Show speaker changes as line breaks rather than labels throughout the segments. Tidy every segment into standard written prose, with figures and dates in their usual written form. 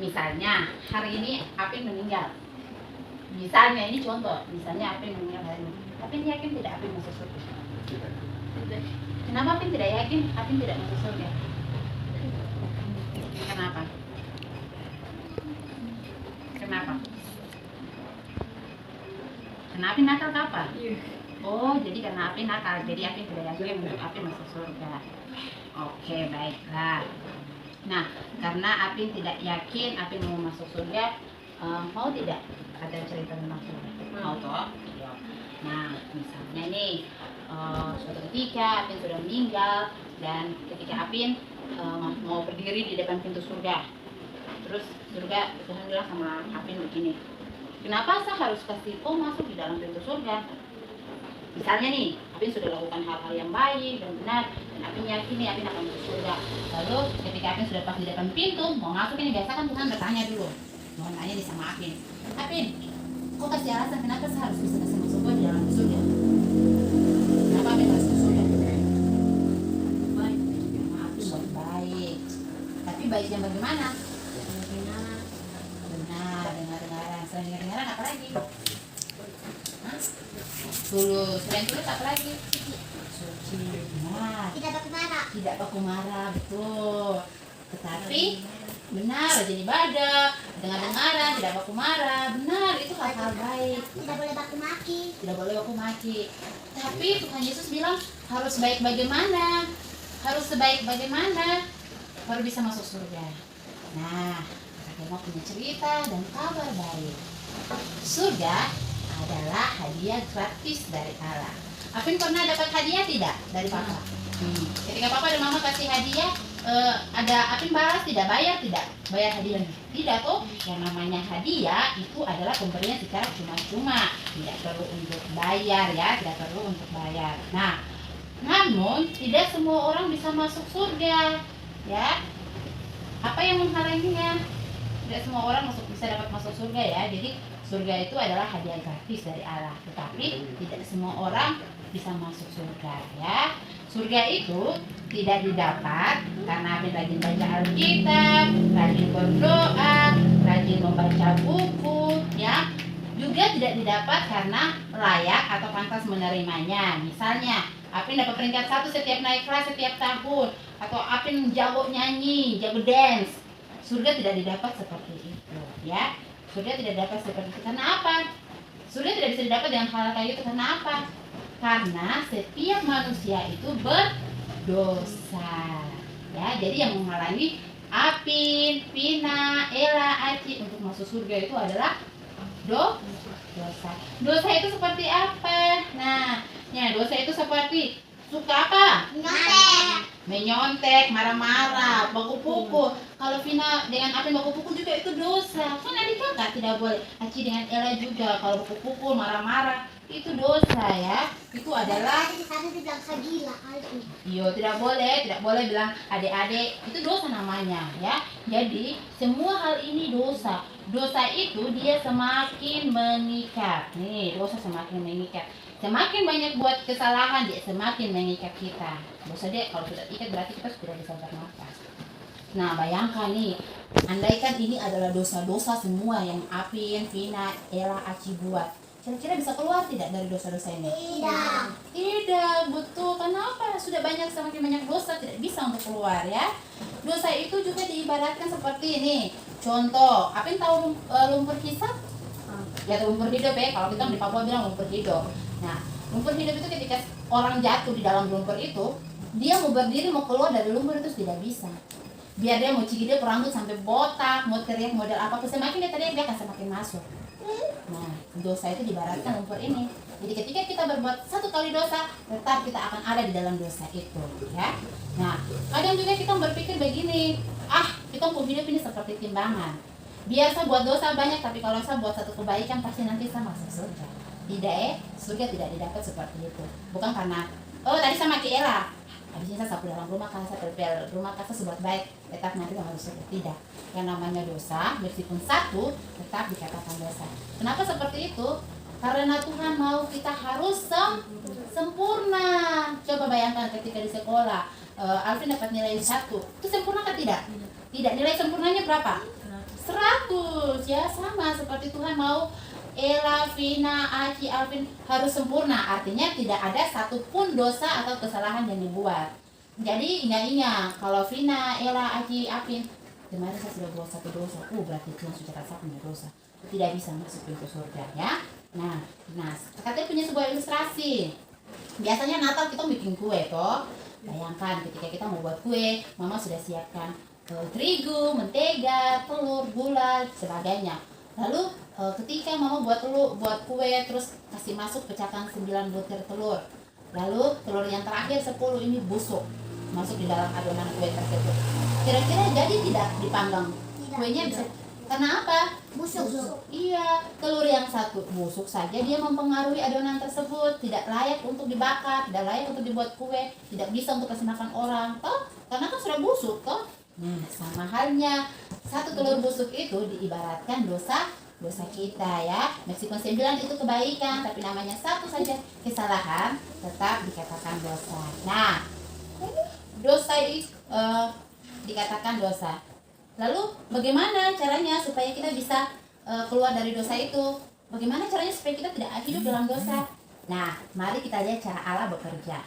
Misalnya hari ini Apin meninggal. Misalnya ini contoh, misalnya Apin meninggal hari ini. Apin yakin tidak Apin masuk surga? Kenapa Apin tidak yakin Apin tidak masuk surga? Kenapa? Kenapa? Karena Apin nakal apa? Oh, jadi karena Apin nakal, jadi Apin tidak yakin untuk Apin masuk surga. Oke, baiklah. Nah, karena Apin tidak yakin Apin mau masuk surga, mau tidak ada cerita tentang surga? Mau toh? Nah, misalnya nih, suatu ketika Apin sudah meninggal dan ketika Apin mau berdiri di depan pintu surga, terus surga Tuhan bilang sama Apin begini, kenapa saya harus kasih kau masuk di dalam pintu surga? Misalnya nih, Apin sudah lakukan hal-hal yang baik dan benar, dan Apin yakin nih Apin akan masuk surga. Lalu ketika Apin sudah pas di depan pintu, mau masuk ini biasa kan Tuhan bertanya dulu. Mau tanya nih sama Apin, Apin, kok kasih alasan kenapa saya harus bisa kasih masuk di dalam surga? Kenapa Apin harus masuk surga? Baik, Apin buat baik. Tapi baiknya bagaimana? Benar, dengar-dengaran. Selain dengar-dengaran apa lagi? Tulus, selain tulus apa lagi? Suci, benar.
Tidak baku marah.
Tidak baku marah, betul. Tetapi benar, rajin ibadah, dengar-dengaran, tidak baku marah, benar, itu hal-hal baik.
Tidak boleh baku maki.
Tidak boleh baku maki. Tapi Tuhan Yesus bilang harus baik bagaimana? Harus sebaik bagaimana? Baru bisa masuk surga. Nah, kita mau punya cerita dan kabar baik. Surga adalah hadiah gratis dari Allah. Apin pernah dapat hadiah tidak dari Papa? Ketika Papa dan Mama kasih hadiah, ada Apin balas tidak? Bayar tidak? Bayar hadiahnya? Tidak tuh. Yang namanya hadiah itu adalah pemberian secara cuma-cuma, tidak perlu untuk bayar ya, tidak perlu untuk bayar. Nah, namun tidak semua orang bisa masuk surga, ya. Apa yang menghalanginya? Tidak semua orang bisa dapat masuk surga ya. Jadi surga itu adalah hadiah gratis dari Allah, tetapi tidak semua orang bisa masuk surga ya. Surga itu tidak didapat karena Apin rajin baca Alkitab, rajin berdoa, rajin membaca buku ya. Juga tidak didapat karena layak atau pantas menerimanya. Misalnya Apin dapat peringkat 1 setiap naik kelas setiap tahun, atau Apin jago nyanyi, jago dance. Surga tidak didapat seperti itu ya. Surga tidak dapat seperti itu. Karena apa? Surga tidak bisa didapat dengan hal kayak itu. Karena apa? Karena setiap manusia itu berdosa. Ya, jadi yang menghalangi Apin, Pina, Ella, Aci untuk masuk surga itu adalah dosa. Dosa itu seperti apa? Nah, ya dosa itu seperti suka apa? Menyontek, marah-marah, baku pukul. Kalau Vina dengan Apin baku pukul juga itu dosa. Kan adik kakak tidak boleh. Aci dengan Ella juga kalau baku pukul, marah-marah itu dosa ya. Itu adalah
Tadi bilang gila kali.
iya, tidak boleh bilang adik-adik, itu dosa namanya ya. Jadi semua hal ini dosa. Dosa itu dia semakin mengikat. Nih, dosa semakin mengikat. Semakin banyak buat kesalahan dia semakin mengikat kita. Dosa dia kalau sudah ikat berarti kita sudah bisa bernafas. Nah, bayangkan nih, andaikan ini adalah dosa-dosa semua yang Apin, Vina, Ella, Aci buat. Kira-kira bisa keluar tidak dari dosa-dosa ini? Tidak, betul. Kenapa? Sudah semakin banyak dosa, tidak bisa untuk keluar ya. Dosa itu juga diibaratkan seperti ini. Contoh, Apin tahu lumpur hisap? Ya, lumpur hidup ya. Kalau kita di Papua bilang lumpur hidup. Nah, lumpur hidup itu ketika orang jatuh di dalam lumpur itu, dia mau berdiri, mau keluar dari lumpur itu tidak bisa. Biar dia mau cigidep rambut sampai botak, mau teriak model apapun, semakin dia teriak dia akan semakin masuk. Nah, dosa itu diibaratkan lumpur ini. Jadi ketika kita berbuat satu kali dosa, tetap kita akan ada di dalam dosa itu, ya. Nah, kadang juga kita berpikir begini, kita mau hidup ini seperti timbangan. Biasa buat dosa banyak, tapi kalau saya buat satu kebaikan pasti nanti saya masuk surga. Tidak, surga tidak didapat seperti itu. Bukan karena, tadi sama Ki Ella, habis ini saya sapu dalam rumah, karena saya prepare rumah, saya sebuat baik, tetap nanti harus surga. Tidak. Yang namanya dosa, meskipun satu, tetap dikatakan dosa. Kenapa seperti itu? Karena Tuhan mau kita harus sempurna. Coba bayangkan ketika di sekolah, Alvin dapat nilai 1, itu sempurna kan tidak? Tidak. Nilai sempurnanya berapa? 100 ya, sama seperti Tuhan mau Ella, Vina, Aci, Alvin harus sempurna. Artinya tidak ada satupun dosa atau kesalahan yang dibuat. Jadi ingat-ingat, kalau Vina, Ella, Aci, Alvin kemarin saya sudah buat satu dosa, berarti Tuhan sudah rasa punya dosa, tidak bisa masuk pintu surga ya. Nah, katanya punya sebuah ilustrasi. Biasanya Natal kita bikin kue toh. Bayangkan ketika kita mau buat kue, mama sudah siapkan terigu, mentega, telur, gula, sebagainya. Lalu ketika mama buat kue, terus kasih masuk pecahkan 9 butir telur. Lalu telur yang terakhir 10 ini busuk masuk di dalam adonan kue tersebut. Kira-kira jadi tidak dipanggang? Kuenya bisa. Karena apa?
Busuk.
Iya, telur yang satu busuk saja dia mempengaruhi adonan tersebut, tidak layak untuk dibakar, tidak layak untuk dibuat kue, tidak bisa untuk kasih makan orang, toh? Karena kan sudah busuk, toh? Sama halnya satu telur busuk itu diibaratkan dosa kita ya. Meskipun 9 itu kebaikan, tapi namanya satu saja kesalahan tetap dikatakan dosa. Nah, dosa itu dikatakan dosa. Lalu bagaimana caranya supaya kita bisa keluar dari dosa itu? Bagaimana caranya supaya kita tidak hidup dalam dosa? Nah, mari kita lihat cara Allah bekerja.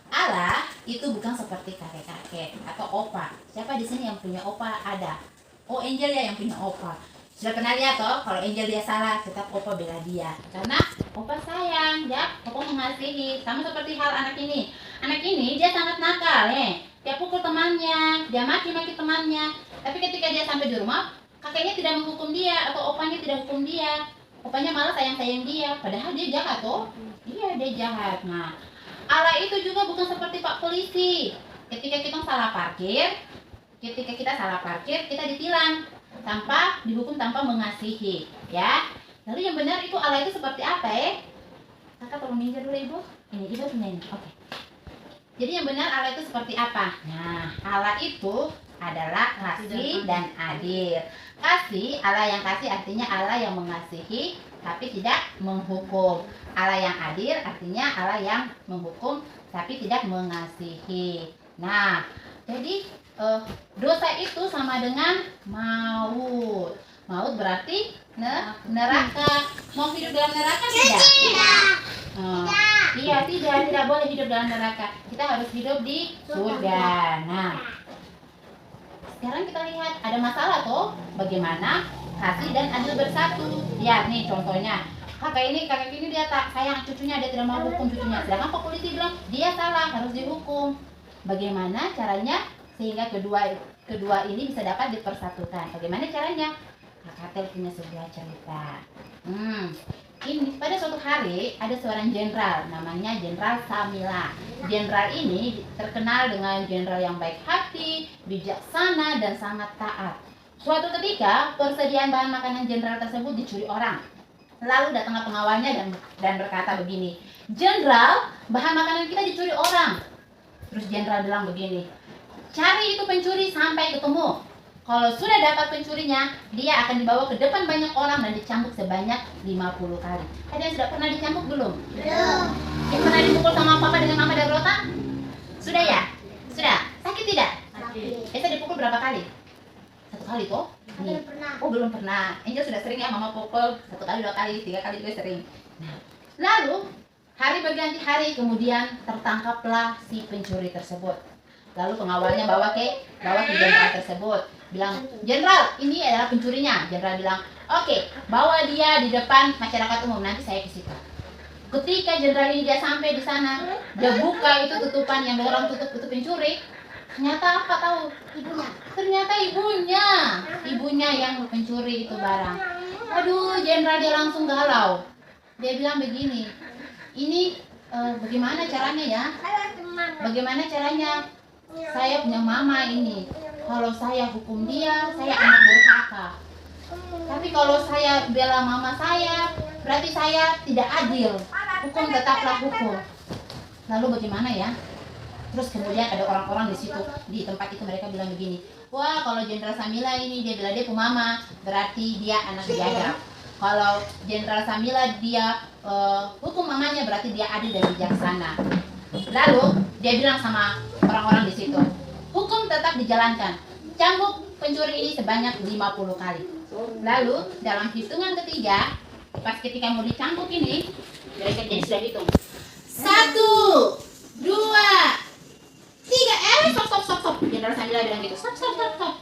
Allah itu bukan seperti kakek-kakek atau opa. Siapa di sini yang punya opa? Ada. Oh, Angel ya yang punya opa. Sudah pernah lihat toh, kalau Angel dia salah, tetap opa bela dia. Karena opa sayang, ya, opa mengasihi. Sama seperti hal anak ini. Anak ini dia sangat nakal, dia pukul temannya, dia maki-maki temannya. Tapi ketika dia sampai di rumah, kakeknya tidak menghukum dia atau opanya tidak hukum dia. Opanya malah sayang-sayang dia, padahal dia jahat toh. Iya, dia jahat. Nah, Allah itu juga bukan seperti Pak Polisi. Ketika kita salah parkir, kita ditilang tanpa dihukum, tanpa mengasihi, ya. Lalu yang benar itu Allah itu seperti apa Kakak tolong minggir dulu Ibu. Ini Ibu punya ini. Oke. Jadi yang benar Allah itu seperti apa? Nah, Allah itu adalah kasih dan adil. Kasih, Allah yang kasih artinya Allah yang mengasihi tapi tidak menghukum. Allah yang adil artinya Allah yang menghukum tapi tidak mengasihi. Nah, jadi dosa itu sama dengan maut. Maut berarti neraka. Mau hidup dalam neraka tidak? Iya, tidak boleh hidup dalam neraka. Kita harus hidup di surga. Nah, sekarang kita lihat ada masalah toh, bagaimana kasih dan adil bersatu. Lihat nih contohnya, kakak ini dia tak sayang cucunya, dia tidak mau hukum cucunya. Sedangkan Pak Polisi bilang dia salah, harus dihukum. Bagaimana caranya sehingga kedua ini bisa dapat dipersatukan? Bagaimana caranya? Kakak Tel punya sebuah cerita. Ini pada suatu hari ada seorang jenderal namanya Jenderal Samila. Jenderal ini terkenal dengan jenderal yang baik hati, bijaksana dan sangat taat. Suatu ketika persediaan bahan makanan jenderal tersebut dicuri orang. Lalu datanglah pengawalnya dan berkata begini, "Jenderal, bahan makanan kita dicuri orang." Terus jenderal bilang begini, "Cari itu pencuri sampai ketemu. Kalau sudah dapat pencurinya, dia akan dibawa ke depan banyak orang dan dicambuk sebanyak 50 kali." Ada yang sudah pernah dicambuk belum?
Belum.
Yang pernah dipukul sama papa dengan mama dan rotan? Sudah ya? Sudah? Sakit tidak?
Sakit.
Saya dipukul berapa kali? 1 kali toh?
Belum pernah.
Oh, belum pernah. Angel sudah sering ya mama pukul 1 kali, 2 kali, 3 kali juga sering. Nah, lalu hari berganti hari kemudian tertangkaplah si pencuri tersebut. Lalu pengawalnya bawa ke jenderal tersebut, bilang, "Jenderal, ini adalah pencurinya." Jenderal bilang, "Oke, bawa dia di depan masyarakat umum, nanti saya ke situ." Ketika jenderal ini dia sampai di sana, dia buka itu tutupan yang orang tutup pencuri. Ternyata apa tahu?
Ibunya.
Ternyata ibunya yang pencuri itu barang. Aduh, jenderal dia langsung galau. Dia bilang begini, "Ini bagaimana caranya ya? Bagaimana caranya? Saya punya mama ini. Kalau saya hukum dia, saya anak durhaka. Tapi kalau saya bela mama saya, berarti saya tidak adil. Hukum tetaplah hukum." Lalu bagaimana ya? Terus kemudian ada orang-orang di situ, di tempat itu mereka bilang begini, "Wah, kalau Jenderal Samila ini dia bela dia mama, berarti dia anak biadab. Kalau Jenderal Samila dia hukum mamanya, berarti dia adil dan bijaksana." Lalu dia bilang sama orang-orang di situ, "Hukum tetap dijalankan. Cambuk pencuri ini sebanyak 50 kali. Lalu dalam hitungan ketiga, pas ketika mau dicambuk ini, jadi sudah hitung. 1, 2, 3, stop. Jenderal Samila bilang gitu, stop.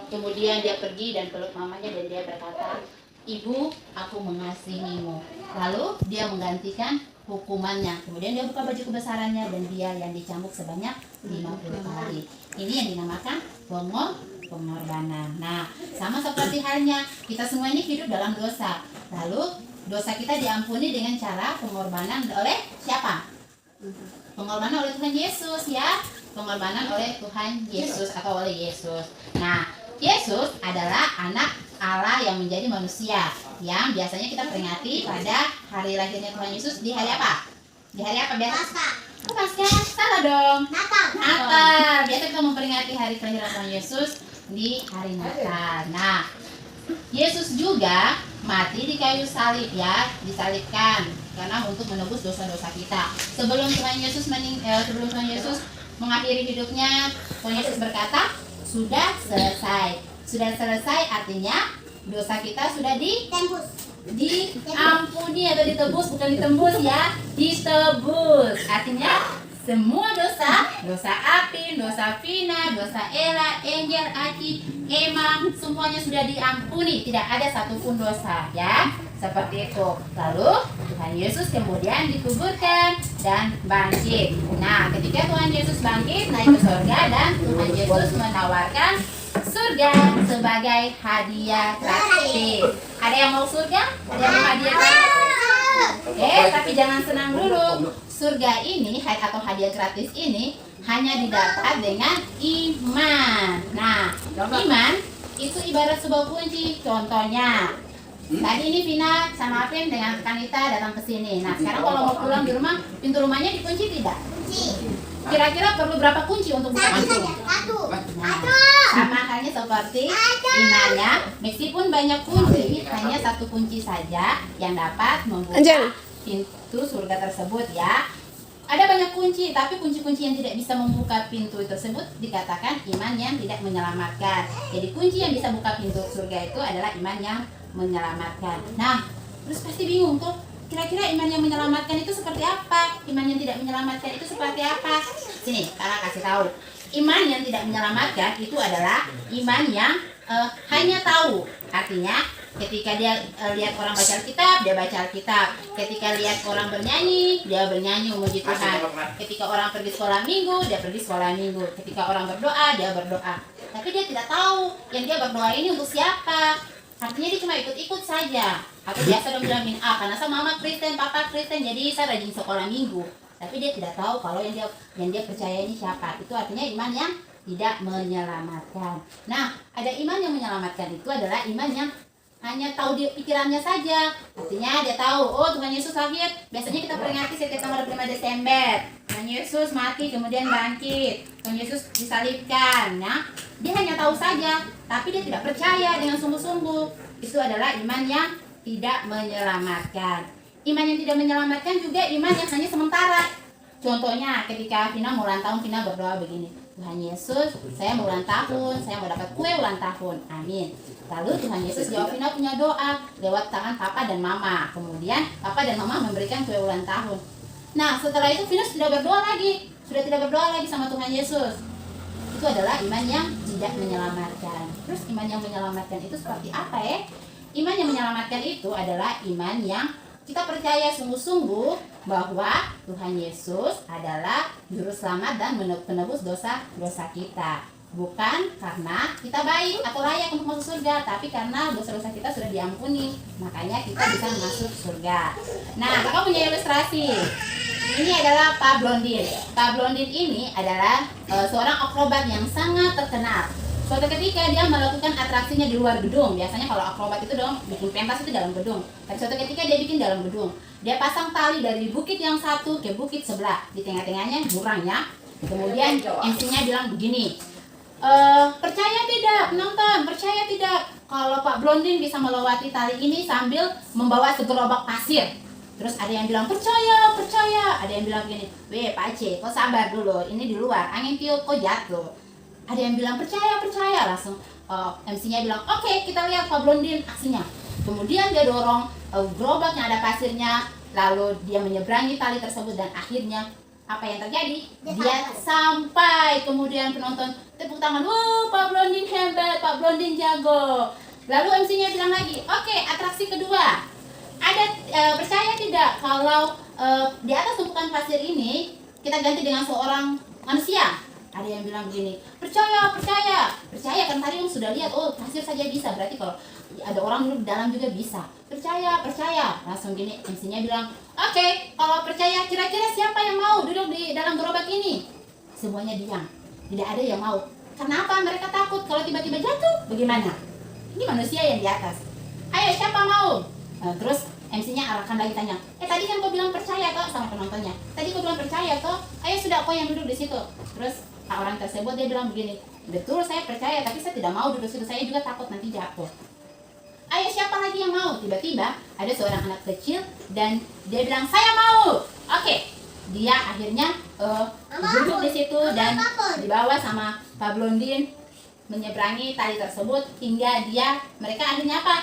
Kemudian dia pergi dan peluk mamanya dan dia berkata, "Ibu, aku mengasihimu." Lalu dia menggantikan hukumannya. Kemudian dia buka baju kebesarannya dan dia yang dicambuk sebanyak 50 kali. Ini yang dinamakan pengorbanan. Nah, sama seperti halnya kita semua ini hidup dalam dosa. Lalu dosa kita diampuni dengan cara pengorbanan oleh siapa? Pengorbanan oleh Tuhan Yesus ya. Pengorbanan oleh Tuhan Yesus atau oleh Yesus. Nah, Yesus adalah anak Allah yang menjadi manusia, yang biasanya kita peringati pada hari lahirnya Tuhan Yesus di hari apa? Di hari apa biasa? Paskah. Salah dong. Natal. Biasa kita memperingati hari kelahiran Tuhan Yesus di hari Natal. Nah, Yesus juga mati di kayu salib ya, disalibkan karena untuk menebus dosa-dosa kita. Sebelum Tuhan Yesus mengakhiri hidupnya, Tuhan Yesus berkata, sudah selesai. Sudah selesai artinya dosa kita sudah diampuni atau ditebus, bukan ditembus ya, ditebus. Artinya semua dosa Apin, dosa Vina, dosa Ella, Angel, Aki, Emma, semuanya sudah diampuni. Tidak ada satupun dosa ya. Seperti itu. Lalu Tuhan Yesus kemudian dikuburkan dan bangkit. Nah, ketika Tuhan Yesus bangkit naik ke surga dan Tuhan Yesus menawarkan surga sebagai hadiah gratis. Ada yang mau surga? Ada yang mau hadiah gratis? Tapi jangan senang dulu. Surga ini atau hadiah gratis ini hanya didapat dengan iman. Nah, iman itu ibarat sebuah kunci. Contohnya, tadi ini Vina sama Apin dengan Kanita datang ke sini. Nah, sekarang kalau mau pulang di rumah, pintu rumahnya dikunci tidak? Kira-kira perlu berapa kunci untuk buka pintu? Nah, sama halnya seperti imannya, meskipun banyak kunci, hanya satu kunci saja yang dapat membuka pintu surga tersebut ya. Ada banyak kunci, tapi kunci-kunci yang tidak bisa membuka pintu tersebut dikatakan iman yang tidak menyelamatkan. Jadi kunci yang bisa buka pintu surga itu adalah iman yang menyelamatkan. Nah, terus pasti bingung tuh, kira-kira iman yang menyelamatkan itu seperti apa? Iman yang tidak menyelamatkan itu seperti apa? Sini, Kakak kasih tahu. Iman yang tidak menyelamatkan itu adalah iman yang hanya tahu. Artinya, ketika dia lihat orang baca Alkitab, dia baca Alkitab. Ketika lihat orang bernyanyi, dia bernyanyi memuji Tuhan. Ketika orang pergi sekolah minggu, dia pergi sekolah minggu. Ketika orang berdoa, dia berdoa. Tapi dia tidak tahu yang dia berdoa ini untuk siapa. Artinya dia cuma ikut-ikut saja. Atau biasa dong bilangin, karena sama mama Kristen, papa Kristen, jadi saya rajin sekolah minggu. Tapi dia tidak tahu kalau yang dia percaya ini siapa. Itu artinya iman yang tidak menyelamatkan. Nah, ada iman yang menyelamatkan itu adalah iman yang hanya tahu di pikirannya saja. Artinya dia tahu, Tuhan Yesus lahir. Biasanya kita peringati setiap tanggal 25 Desember. Tuhan Yesus mati kemudian bangkit. Tuhan Yesus disalibkan. Nah, dia hanya tahu saja, tapi dia tidak percaya dengan sungguh-sungguh. Itu adalah iman yang tidak menyelamatkan. Iman yang tidak menyelamatkan juga iman yang hanya sementara. Contohnya ketika Vina mau ulang tahun, Vina berdoa begini, Tuhan Yesus, saya mau ulang tahun, saya mau dapat kue ulang tahun, amin. Lalu Tuhan Yesus jawab Vina punya doa lewat tangan papa dan mama. Kemudian papa dan mama memberikan kue ulang tahun. Nah, setelah itu Vina sudah tidak berdoa lagi sama Tuhan Yesus. Itu adalah iman yang tidak menyelamatkan. Terus iman yang menyelamatkan itu seperti apa ya? Iman yang menyelamatkan itu adalah iman yang kita percaya sungguh-sungguh bahwa Tuhan Yesus adalah juru selamat dan penebus dosa-dosa kita. Bukan karena kita baik atau layak untuk masuk surga, tapi karena dosa-dosa kita sudah diampuni. Makanya kita bisa masuk surga. Nah, kakak punya ilustrasi. Ini adalah Pak Blondin. Pak Blondin ini adalah seorang akrobat yang sangat terkenal. Suatu ketika dia melakukan atraksinya di luar gedung. Biasanya kalau akrobat itu dong bikin pentas itu dalam gedung. Tapi suatu ketika dia bikin dalam gedung. Dia pasang tali dari bukit yang satu ke bukit sebelah. Di tengah-tengahnya jurangnya. Kemudian MC-nya bilang begini, percaya tidak penonton, percaya tidak kalau Pak Blondin bisa melewati tali ini sambil membawa segerobak pasir. Terus ada yang bilang percaya. Ada yang bilang begini, Pak Aceh, kau sabar dulu, ini di luar, angin tiup kau jatuh. Ada yang bilang percaya, langsung MC-nya bilang, oke, kita lihat Pak Blondin aksinya. Kemudian dia dorong gerobak yang ada pasirnya, lalu dia menyeberangi tali tersebut dan akhirnya apa yang terjadi? Dia sampai. Kemudian penonton tepuk tangan, wow, Pak Blondin hebat, Pak Blondin jago. Lalu MC-nya bilang lagi, oke, atraksi kedua. Ada percaya tidak kalau di atas tumpukan pasir ini kita ganti dengan seorang manusia? Ada yang bilang begini, percaya kan tadi yang sudah lihat, oh pasir saja bisa, berarti kalau ada orang duduk di dalam juga bisa. Percaya. Langsung gini MC-nya bilang, oke, kalau percaya kira-kira siapa yang mau duduk di dalam gerobak ini? Semuanya diam, tidak ada yang mau. Kenapa? Mereka takut kalau tiba-tiba jatuh, bagaimana? Ini manusia yang di atas. Ayo, siapa mau? Terus MC-nya arahkan lagi tanya, tadi kan kau bilang percaya toh, sama penontonnya. Tadi kau bilang percaya toh, ayo sudah kau yang duduk di situ. Terus orang tersebut dia bilang begini, betul saya percaya, tapi saya tidak mau duduk di situ, saya juga takut nanti jatuh. Ayo siapa lagi yang mau? Tiba-tiba ada seorang anak kecil dan dia bilang saya mau. Oke, dia akhirnya duduk di situ dan dibawa sama Pak Blondin menyeberangi tali tersebut hingga mereka akhirnya apa?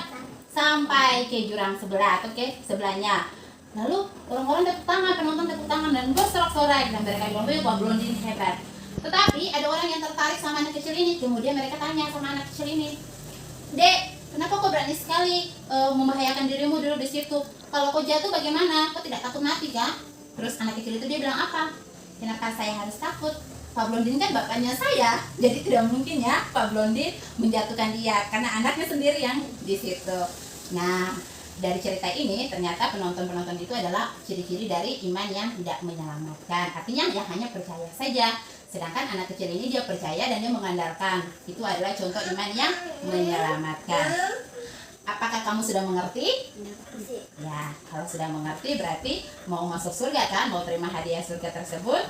Sampai ke jurang sebelah atau ke sebelahnya. Lalu orang-orang tepuk tangan, penonton tepuk tangan dan bersorak-sorai dan mereka bilang, Pak Blondin hebat. Tetapi ada orang yang tertarik sama anak kecil ini. Kemudian mereka tanya sama anak kecil ini, Dek, kenapa kau berani sekali membahayakan dirimu duduk di situ? Kalau kau jatuh bagaimana? Kau tidak takut mati kan? Terus anak kecil itu dia bilang apa? Kenapa saya harus takut? Pak Blondin kan bapaknya saya, jadi tidak mungkin ya Pak Blondin menjatuhkan dia karena anaknya sendiri yang di situ. Nah, dari cerita ini ternyata penonton-penonton itu adalah ciri-ciri dari iman yang tidak menyelamatkan. Artinya ya hanya percaya saja. Sedangkan anak kecil ini dia percaya dan dia mengandalkan. Itu adalah contoh iman yang menyelamatkan. Apakah kamu sudah mengerti? Ya, kalau sudah mengerti berarti mau masuk surga kan? Mau terima hadiah surga tersebut?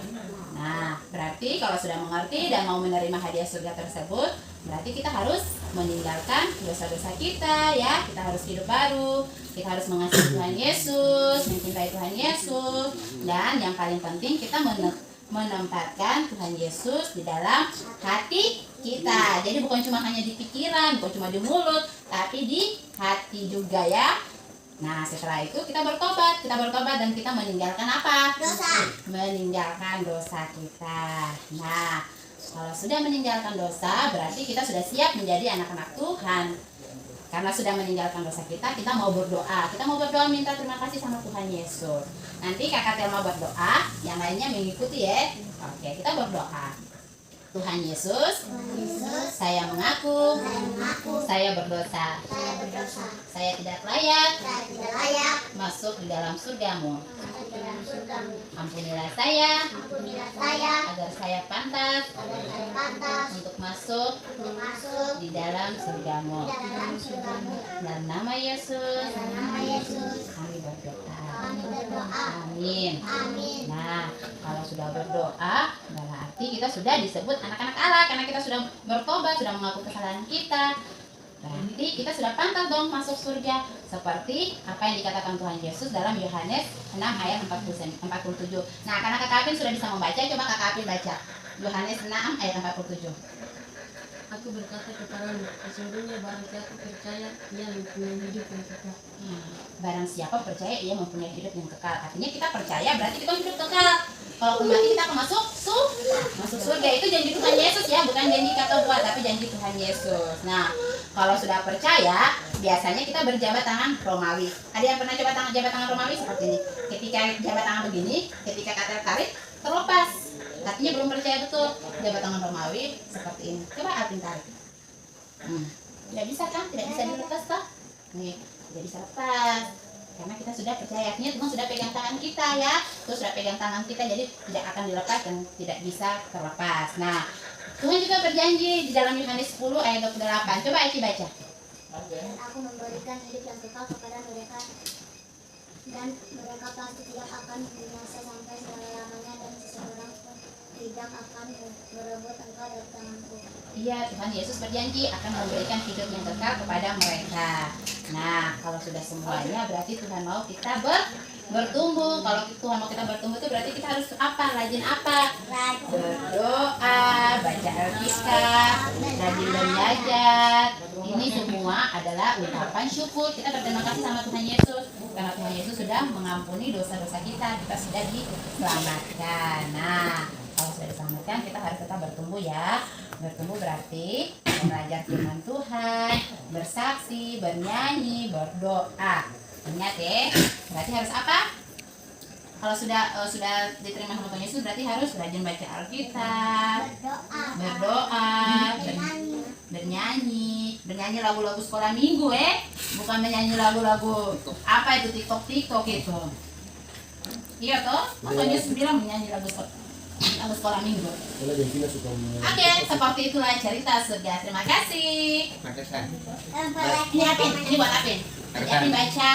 Nah, berarti kalau sudah mengerti dan mau menerima hadiah surga tersebut, berarti kita harus meninggalkan dosa-dosa kita ya. Kita harus hidup baru. Kita harus mengasihi Tuhan Yesus, mencintai Tuhan Yesus, dan yang paling penting kita menempatkan Tuhan Yesus di dalam hati kita. Jadi bukan cuma hanya di pikiran, bukan cuma di mulut, tapi di hati juga ya. Nah, setelah itu kita bertobat dan kita meninggalkan apa?
Dosa.
Meninggalkan dosa kita. Nah, kalau sudah meninggalkan dosa, berarti kita sudah siap menjadi anak-anak Tuhan. Karena sudah meninggalkan dosa kita mau berdoa. Kita mau berdoa minta terima kasih sama Tuhan Yesus. Nanti Kakak Telma berdoa, yang lainnya mengikuti ya. Oke, kita berdoa. Tuhan Yesus, saya mengaku, saya berdosa. Saya tidak layak masuk di dalam surgamu. Ampunilah saya agar saya pantas untuk masuk di dalam surgamu. Dalam nama Yesus, kami berdoa. Amin. Nah, kalau sudah berdoa, berarti kita sudah disebut anak-anak Allah karena kita sudah bertobat, sudah mengaku kesalahan kita. Berarti kita sudah pantas dong masuk surga seperti apa yang dikatakan Tuhan Yesus dalam Yohanes 6 ayat 47. Nah, karena Kakak Apin sudah bisa membaca, coba Kakak Apin baca Yohanes 6 ayat 47.
Aku berkata kepadamu, sesungguhnya barang siapa percaya ia mempunyai hidup yang kekal.
Barang siapa percaya ia mempunyai hidup yang kekal. Artinya kita percaya berarti kita hidup kekal. Kalau mati kita akan masuk surga. Itu janji Tuhan Yesus ya, bukan janji kata buat, tapi janji Tuhan Yesus. Nah, kalau sudah percaya, biasanya kita berjabat tangan Romawi. Ada yang pernah coba jabat tangan Romawi seperti ini? Ketika jabat tangan begini, ketika kata tarik, terlepas. Artinya belum percaya betul. Jabat tangan Romawi seperti ini. Coba Alvin tarik. Tidak bisa kan? Tidak bisa dilepas toh? Nih, tidak bisa lepas. Karena kita sudah percaya, artinya Tuhan sudah pegang tangan kita ya. Terus sudah pegang tangan kita, jadi tidak akan dilepas dan tidak bisa terlepas. Nah, Tuhan juga berjanji di dalam Yohanes 10 ayat 28. Coba Eci baca.
Aku memberikan hidup yang kekal kepada mereka, dan mereka pasti tidak akan binasa sampai selama-lamanya, dan seseorang pun tidak akan merebut engkau dari tanganku.
Iya, Tuhan Yesus berjanji akan memberikan hidup yang kekal kepada mereka. Nah, kalau sudah semuanya berarti Tuhan mau kita bertumbuh. Kalau Tuhan mau kita bertumbuh itu berarti kita harus apa? Rajin apa? Berdoa, baca Alkitab, rajin belajar. Ini semua adalah ungkapan syukur. Kita berterima kasih sama Tuhan Yesus karena Tuhan Yesus sudah mengampuni dosa-dosa kita. Kita sudah diselamatkan. Nah, kalau sudah diselamatkan kita harus tetap bertumbuh ya. Bertumbuh berarti belajar firman Tuhan, bersaksi, bernyanyi, berdoa. Ingat ya, berarti harus apa? Kalau sudah diterima sama Tuhan Yesus berarti harus rajin baca Alkitab, berdoa, bernyanyi lagu-lagu sekolah minggu bukan menyanyi lagu-lagu apa itu TikTok itu. Iya toh? Tuhan Yesus bilang menyanyi lagu sekolah minggu. Oke, seperti itulah cerita surga. Terima kasih. Ini buat apa? Ini baca.